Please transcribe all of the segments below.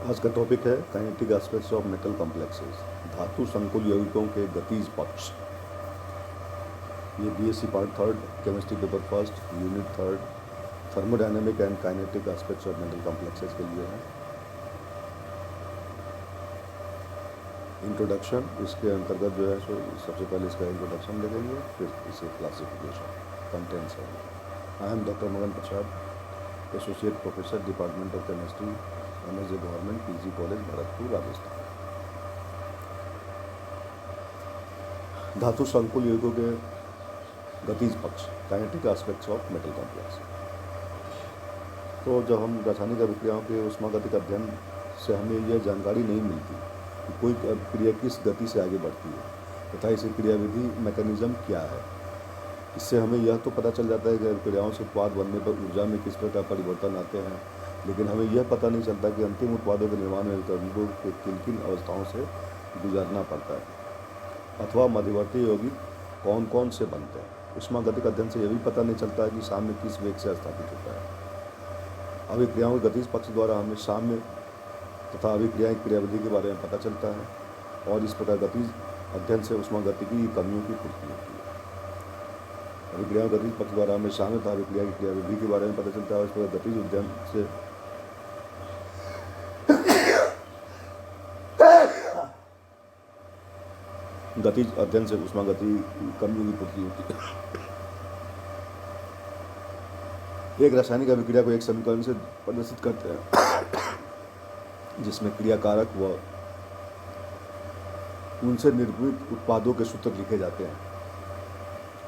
आज का टॉपिक है kinetic aspects of metal complexes, धातु संकुल यौगिकों के गतिज पक्ष। ये BSc part third, chemistry paper first, unit third, thermodynamic and kinetic aspects of metal complexes के लिए है। इंट्रोडक्शन, इसके अंतर्गत जो है सो सबसे पहले इसका इंट्रोडक्शन देखेंगे, फिर इसे क्लासिफिकेशन कंटेंट्स है। आई am doctor Magan Prasad, associate professor, department of chemistry, MSJ government PG college, Bharatpur, Rajasthan. धातु संकुल यौगिकों के गतिज पक्ष, kinetic aspects of metal complex. तो जब हम रासायनिक अभिक्रियाओं के ऊष्मागतिक अध्ययन से हमें यह जानकारी नहीं मिलती कि कोई क्रिया किस गति से आगे बढ़ती है तथा इसकी क्रियाविधि मैकेनिज्म क्या है। इससे हमें यह तो पता चल जाता है कि अभिक्रियाओं से उत्पाद बनने पर ऊर्जा में किस प्रकार परिवर्तन आते हैं, लेकिन हमें यह पता नहीं चलता कि अंतिम उत्पादों के निर्माण में अभिक्रमकों को किन किन अवस्थाओं से गुजरना पड़ता है अथवा मध्यवर्ती यौगिक कौन कौन से बनते हैं। ऊष्मागतिक अध्ययन से यह भी पता नहीं चलता है कि साम्य किस वेग से स्थापित होता है। अभिक्रियाओं के गतिज पक्ष द्वारा हमें साम्य तथा अभिक्रिया की क्रियाविधि के बारे में पता चलता है और इस प्रकार गतिज अध्ययन से ऊष्मागतिकी की कमियों की पूर्ति होती है। अभिक्रियाओं के गतिज पक्ष द्वारा हमें साम्य तथा अभिक्रिया की क्रियाविधि के बारे में पता चलता है और इस प्रकार गतिज अध्ययन से गतिज अध्ययन से ऊष्मागति की कमियों की पूर्ति होती है। एक रासायनिक अभिक्रिया को एक समीकरण से प्रदर्शित करते हैं जिसमें क्रियाकारक व उनसे निर्मित उत्पादों के सूत्र लिखे जाते हैं।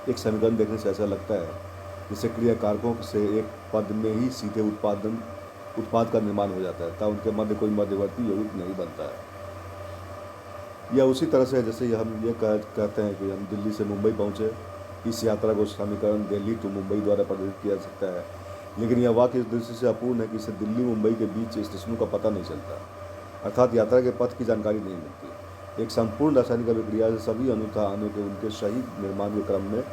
एक समीकरण देखने से ऐसा लगता है जैसे क्रियाकारकों से एक पद में ही सीधे उत्पाद का निर्माण हो जाता है तथा उनके मध्य कोई मध्यवर्ती यौगिक नहीं बनता है। यह उसी तरह से है जैसे हम ये कहते हैं कि हम दिल्ली से मुंबई पहुँचे। इस यात्रा को समीकरण दिल्ली टू मुंबई द्वारा प्रदर्शित किया जा सकता है, लेकिन यह वाक्य इस दृष्टि से अपूर्ण है कि इसे दिल्ली मुंबई के बीच स्टेशनों का पता नहीं चलता, अर्थात यात्रा के पथ की जानकारी नहीं मिलती। एक संपूर्ण रासायनिक अभिक्रिया से सभी अणु तथा अणु के उनके सही निर्माण के क्रम में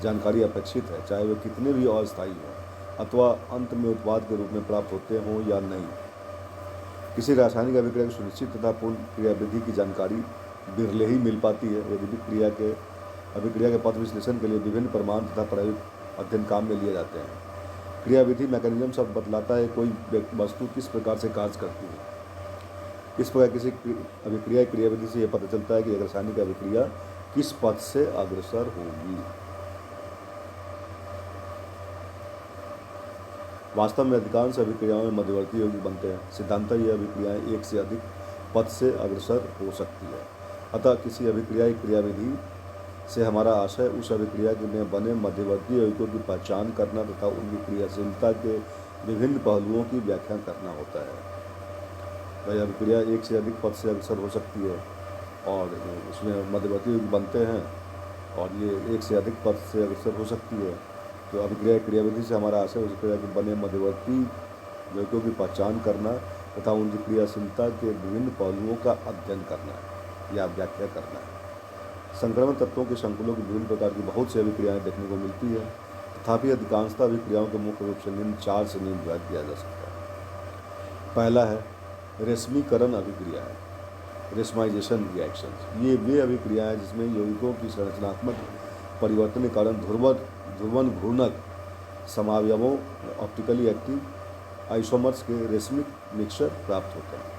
जानकारी अपेक्षित है, चाहे वे कितने भी अस्थायी हों अथवा अंत में उत्पाद के रूप में प्राप्त होते हों या नहीं। किसी रासायनिक अभिक्रिया की सुनिश्चित तथा पूर्ण क्रियाविधि की जानकारी बिरले ही मिल पाती है। यदि अभिक्रिया के पथ विश्लेषण के लिए विभिन्न प्रमाण तथा प्रायोगिक अध्ययन काम में लिए जाते हैं। क्रियाविधि मैकेनिज्म शब्द बतलाता है कोई वस्तु किस प्रकार से कार्य करती है। इस प्रकार किसी अभिक्रिया की क्रियाविधि से यह पता चलता है कि एक रासायनिक अभिक्रिया किस पथ से अग्रसर होगी। वास्तव में अधिकांश अभिक्रियाओं में मध्यवर्ती यौगिक बनते हैं। सिद्धांततः ये अभिक्रियाएं एक से अधिक पथ से अग्रसर हो सकती है। अतः किसी अभिक्रिया की क्रियाविधि से हमारा आशय उस अभिक्रिया में बने मध्यवर्ती यौगिकों की पहचान करना तथा उनकी क्रियाशीलता के विभिन्न पहलुओं की व्याख्या करना होता है। वह अभिक्रिया एक से अधिक पथ से अग्रसर हो सकती है और उसमें मध्यवर्ती यौगिक बनते हैं और ये एक से अधिक पथ से अग्रसर हो सकती है। तो अभिक्रिया क्रियाविधि से हमारा आशय उस क्रिया के बने मध्यवर्ती यौगिकों की पहचान करना तथा उनकी क्रियाशीलता के विभिन्न पहलुओं का अध्ययन करना है या व्याख्या करना है। संक्रमण तत्वों के संकुलों की विभिन्न प्रकार की बहुत सी अभिक्रियाएं देखने को मिलती है, तथापि अधिकांशतः अभिक्रियाओं को मुख्य रूप से निम्न चार श्रेणी में विभाजित किया जा सकता है। पहला है रेशमीकरण अभिक्रियाएं, रेशमाइजेशन रिएक्शंस। ये वे अभिक्रियाएं जिसमें यौगिकों की संरचनात्मक परिवर्तन के कारण ध्रुवन घूर्णक समावयवों ऑप्टिकली एक्टिव आइसोमर्स के रेशमिक मिक्सचर प्राप्त होते हैं।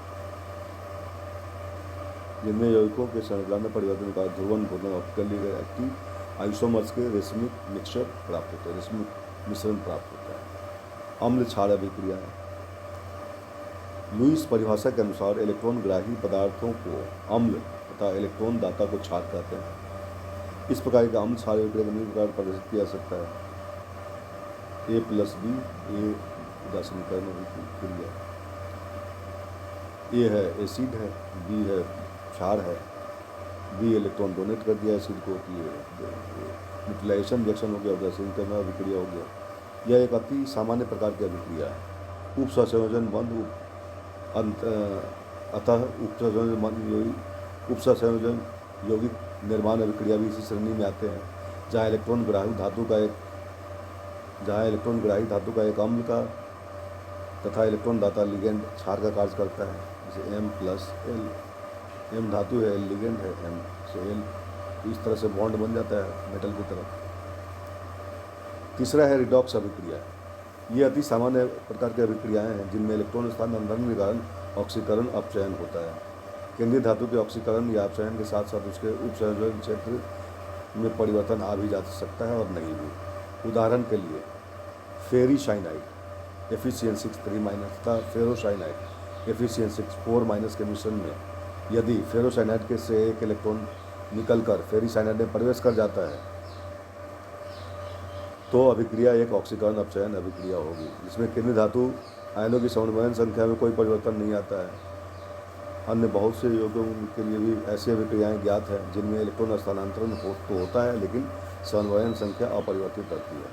जिनमें यौगिकों के संरचनात्मक परिवर्तन के कारण ध्रुवन घूर्णक ऑप्टिकली एक्टिव आइसोमर्स के रेशमिक मिक्सचर प्राप्त होते हैं, रेशमिक मिश्रण प्राप्त होता है। अम्ल क्षार अभिक्रियाएं। लुईस परिभाषा के अनुसार इलेक्ट्रॉन ग्राही पदार्थों को अम्ल तथा इलेक्ट्रॉन दाता को क्षार कहते हैं। इस प्रकार का अम्ल क्षार अभिक्रिया को निम्न प्रकार प्रदर्शित किया जा सकता है। A+B, A समीकरण अभिक्रिया। ए है एसिड है, बी है क्षार है, बी इलेक्ट्रॉन डोनेट कर दिया एसिड को, न्यूट्रलाइजेशन रिएक्शन हो गया, गैसीय करना अभिक्रिया हो गया। यह एक अति सामान्य प्रकार की अभिक्रिया है। उपसंयोजन बंध अतः उपसंयोजन यौगिक निर्माण अभिक्रिया भी इसी श्रेणी में आते हैं, जहाँ इलेक्ट्रॉन ग्राही धातु का एक अम्ल का तथा इलेक्ट्रॉन दाता लिगेंड क्षार का कार्य करता है, जैसे M प्लस L, M धातु है, L लिगेंड है, M से L, इस तरह से बॉन्ड बन जाता है मेटल की तरफ। तीसरा है रिडॉक्स अभिक्रिया। ये अति सामान्य प्रकार की अभिक्रियाएं हैं जिनमें इलेक्ट्रॉन स्थानांतरण के कारण ऑक्सीकरण अपचयन होता है। केंद्रीय धातु के ऑक्सीकरण या अपचयन के साथ साथ उसके उपसंयोजन क्षेत्र में परिवर्तन आ भी जा सकता है और नहीं भी। उदाहरण के लिए फेरीसाइनाइड Fe6 3- तथा फेरोसाइनाइड Fe4- के मिश्रण में यदि फेरोसाइनाइड के से एक इलेक्ट्रॉन निकलकर फेरीसाइनाइड में प्रवेश कर जाता है तो अभिक्रिया एक ऑक्सीकरण अपचयन अभिक्रिया होगी, जिसमें केंद्रीय धातु आयनों की समन्वयन संख्या में कोई परिवर्तन नहीं आता है। अन्य बहुत से योगों के लिए भी ऐसी अभिक्रियाएं ज्ञात हैं जिनमें इलेक्ट्रॉन स्थानांतरण तो होता है लेकिन समन्वयन संख्या अपरिवर्तित रहती है।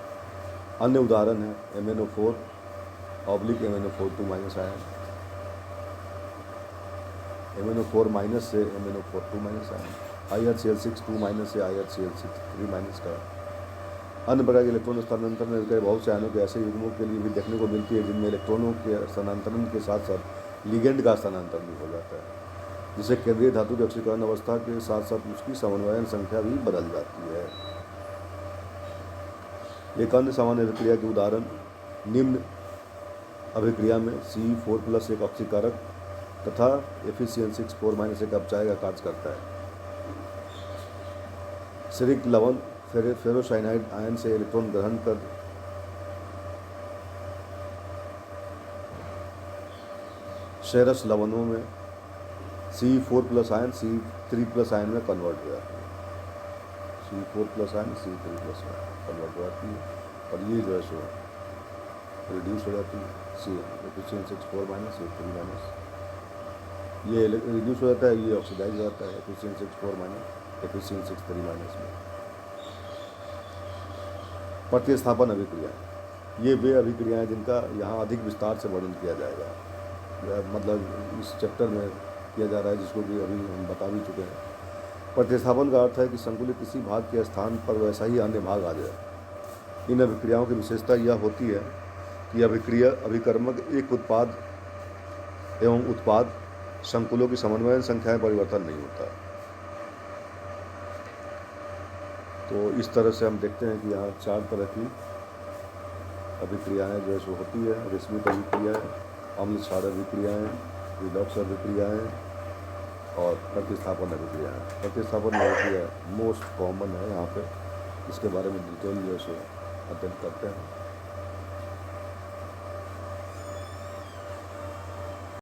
अन्य उदाहरण है MnO4/MnO4 2- आयन, MnO4- से MnO4 2- आयन, IrCl6 2- से IrCl6 3- का। अन्य प्रकार के इलेक्ट्रॉन स्थानांतरण में गए बहुत से आयनों के ऐसे युग्मों के लिए भी देखने को मिलती है जिनमें इलेक्ट्रॉनों के स्थानांतरण के साथ साथ लिगेंड का स्थानांतरण भी हो जाता है, जिससे केंद्रीय धातु की ऑक्सीकरण अवस्था के साथ साथ उसकी समन्वयन संख्या भी बदल जाती है। एक अन्य सामान्य अभिक्रिया के उदाहरण निम्न अभिक्रिया में Ce4+ एक ऑक्सीकारक तथा Fe6 4- एक अपचायक का कार्य करता है। सिरिक लवण फेरोसाइनाइड आयन से इलेक्ट्रॉन ग्रहण कर शेरस लवणों में Ce4+ आयन Ce3+ आयन में कन्वर्ट हो जाती है। Ce4+ आयन Ce3+ में कन्वर्ट हो जाती है और ये जो है सो रिड्यूस हो जाती है Fe6 4- Fe3-। ये रिड्यूस हो जाता है, ये ऑक्सीडाइज हो जाता है Fe6 4- Fe6 3- में। प्रतिस्थापन अभिक्रिया, ये वे अभिक्रियाएं जिनका यहाँ अधिक विस्तार से वर्णन किया जाएगा, मतलब इस चैप्टर में किया जा रहा है, जिसको कि अभी हम बता भी चुके हैं। प्रतिस्थापन का अर्थ है कि संकुलित किसी भाग के स्थान पर वैसा ही अन्य भाग आ जाए। इन अभिक्रियाओं की विशेषता यह होती है कि अभिकर्मक एक उत्पाद एवं उत्पाद संकुलों की समन्वयन संख्या में परिवर्तन नहीं होता। तो इस तरह से हम देखते हैं कि यहाँ 4 तरह की अभिक्रियाएँ जो है सो होती है। रेशमिक अभिक्रियाएँ, अम्ल क्षार अभिक्रियाएँ, रिडॉक्स अभिक्रियाएँ और प्रतिस्थापन अभिक्रियाएँ। प्रतिस्थापन अभिक्रिया मोस्ट कॉमन है यहाँ पे, इसके बारे में डिटेल जो है सो अध्ययन करते हैं।